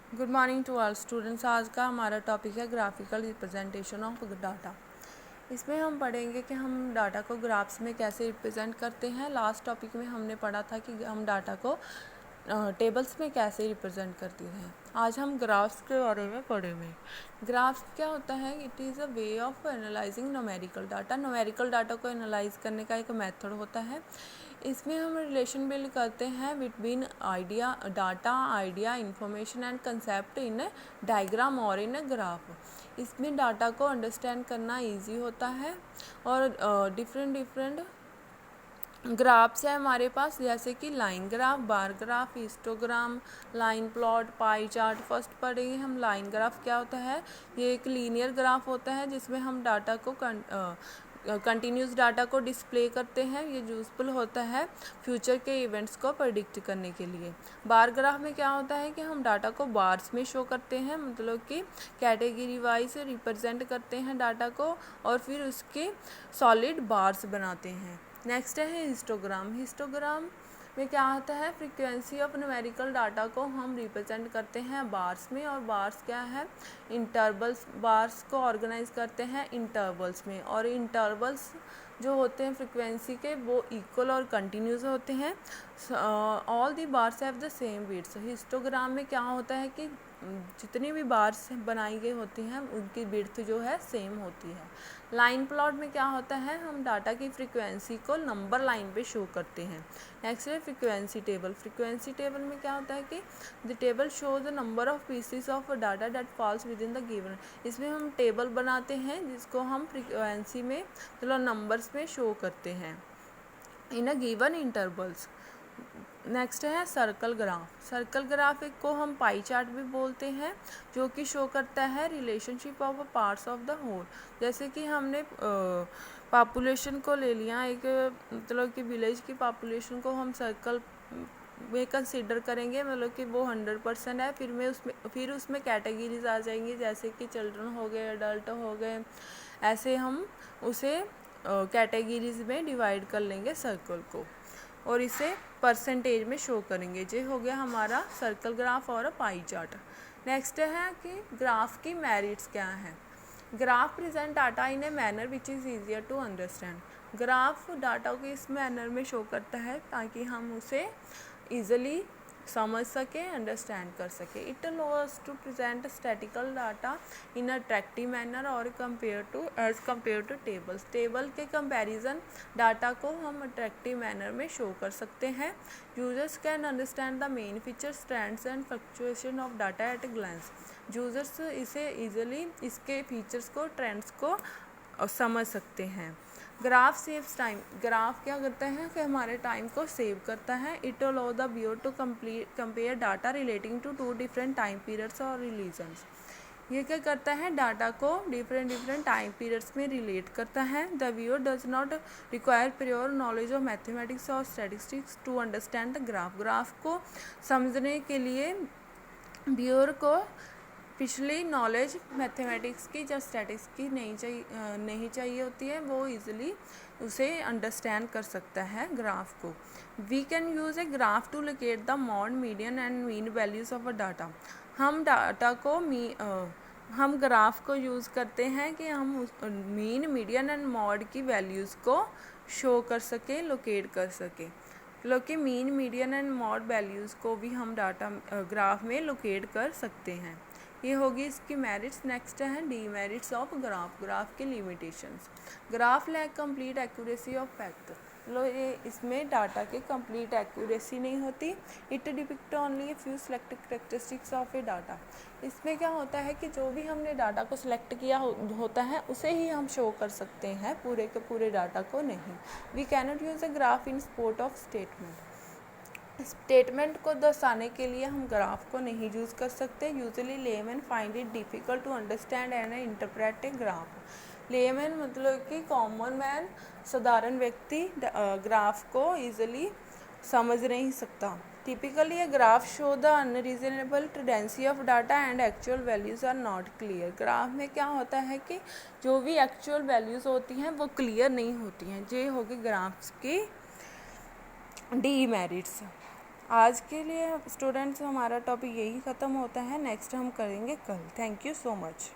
Good morning to all students. आज का हमारा टॉपिक है ग्राफिकल रिप्रेजेंटेशन ऑफ डाटा। इसमें हम पढ़ेंगे कि हम डाटा को ग्राफ्स में कैसे रिप्रेजेंट करते हैं। लास्ट टॉपिक में हमने पढ़ा था कि हम डाटा को टेबल्स में कैसे रिप्रेजेंट करते हैं। आज हम ग्राफ्स के बारे में पढ़ेंगे। ग्राफ्स क्या होता है? It is a way of analysing numerical data. Numerical data को एनालाइज करने का एक मेथड होता है। इसमें हम रिलेशन बिल्ड करते हैं between idea, data, idea, information and concept in A diagram और इन ए ग्राफ। इसमें डाटा को अंडरस्टैंड करना इजी होता है और डिफरेंट ग्राफ्स है हमारे पास, जैसे कि line graph, bar graph, histogram, line plot, pie chart. First पढ़ेंगे हम लाइन ग्राफ क्या होता है। ये एक लीनियर ग्राफ होता है जिसमें हम डाटा को कंटिन्यूस डाटा को डिस्प्ले करते हैं। ये यूज़फुल होता है फ्यूचर के इवेंट्स को प्रेडिक्ट करने के लिए। बार ग्राफ में क्या होता है कि हम डाटा को बार्स में शो करते हैं, मतलब कि कैटेगरी वाइज रिप्रेजेंट करते हैं डाटा को और फिर उसके सॉलिड बार्स बनाते हैं। नेक्स्ट है हिस्टोग्राम। हिस्टोग्राम में क्या होता है, फ्रीक्वेंसी ऑफ न्यूमेरिकल डाटा को हम रिप्रेजेंट करते हैं बार्स में। और बार्स क्या है, इंटरवल्स। बार्स को ऑर्गेनाइज करते हैं इंटरवल्स में, और इंटरवल्स जो होते हैं फ्रीक्वेंसी के वो इक्वल और कंटिन्यूस होते हैं। All the bars have the same width. Histogram में क्या होता है कि जितनी भी बार्स बनाई गई होती हैं उनकी विड्थ जो है सेम होती है। लाइन प्लॉट में क्या होता है, हम डाटा की फ्रीक्वेंसी को नंबर लाइन पे शो करते हैं। नेक्स्ट है फ्रीक्वेंसी टेबल। फ्रीक्वेंसी टेबल में क्या होता है कि the table show the number of pieces of data that falls within the given. इसमें हम टेबल बनाते हैं जिसको हम फ्रीक्वेंसी में मतलब नंबर्स में शो करते हैं इन अ गिवन इंटरवल्स। नेक्स्ट है सर्कल ग्राफ। सर्कल ग्राफ को हम पाई चार्ट भी बोलते हैं, जो कि शो करता है relationship of parts of the whole. जैसे कि हमने पॉपुलेशन को ले लिया, एक मतलब कि विलेज की पॉपुलेशन को हम सर्कल में कंसिडर करेंगे, मतलब कि वो 100% है। फिर उसमें कैटेगरीज आ जाएंगी, जैसे कि चिल्ड्रन हो गए, अडल्ट हो गए। ऐसे हम उसे कैटेगरीज में डिवाइड कर लेंगे सर्कल को और इसे परसेंटेज में शो करेंगे। ये हो गया हमारा सर्कल ग्राफ और पाई चार्ट। नेक्स्ट है कि ग्राफ की मेरिट्स क्या हैं। Graph present data in a manner which is easier to understand. Graph data को इस मैनर में शो करता है ताकि हम उसे ईजिली समझ सके, अंडरस्टैंड कर सके। It allows to present statical data in attractive manner और as compare to tables. Table के कंपैरिजन डाटा को हम अट्रैक्टिव मैनर में शो कर सकते हैं। Users can understand the main features, trends and fluctuation of data at a glance. Users इसे easily इसके फीचर्स को, ट्रेंड्स को समझ सकते हैं। Graph saves time. ग्राफ क्या करता है कि हमारे टाइम को सेव करता है। It allow the viewer to compare data relating to two different time periods और रिलीजन्स। ये क्या करता है, डाटा को डिफरेंट टाइम पीरियड्स में रिलेट करता है। The viewer does not require pure knowledge of mathematics और statistics to understand the graph. Graph को समझने के लिए व्यूअर को पिछली नॉलेज मैथमेटिक्स की या स्टैटिस्टिक्स की नहीं चाहिए होती है, वो इजीली उसे अंडरस्टैंड कर सकता है ग्राफ को। We can use a graph to locate the mode, median and mean values of a data. हम डाटा को हम ग्राफ को यूज़ करते हैं कि हम मीन, मीडियन एंड मॉड की वैल्यूज़ को शो कर सकें, लोकेट कर सकें। मतलब कि mean, median and mode values को भी हम डाटा ग्राफ में लोकेट कर सकते हैं। ये होगी इसकी मेरिट्स। नेक्स्ट है डीमेरिट्स ऑफ ग्राफ। ग्राफ की limitations. Graph lack complete accuracy of fact. लो ये इसमें डाटा की कंप्लीट एक्यूरेसी नहीं होती। It depict only a few selected characteristics of a data. इसमें क्या होता है कि जो भी हमने डाटा को सिलेक्ट किया होता है उसे ही हम शो कर सकते हैं, पूरे के पूरे डाटा को नहीं। We cannot use a graph in support of statement. Statement को दर्शाने के लिए हम ग्राफ को नहीं यूज़ कर सकते। Usually layman find it difficult to understand and interpret a graph. Layman मतलब कि कॉमन मैन, साधारण व्यक्ति ग्राफ को ईजिली समझ नहीं सकता। Typically a graph show the unreasonable tendency of data and actual values are not clear. Graph में क्या होता है कि जो भी एक्चुअल वैल्यूज़ होती हैं वो क्लियर नहीं होती हैं। ये होगी ग्राफ्स की डीमेरिट्स। आज के लिए स्टूडेंट्स हमारा टॉपिक यही ख़त्म होता है। नेक्स्ट हम करेंगे कल। Thank you so much.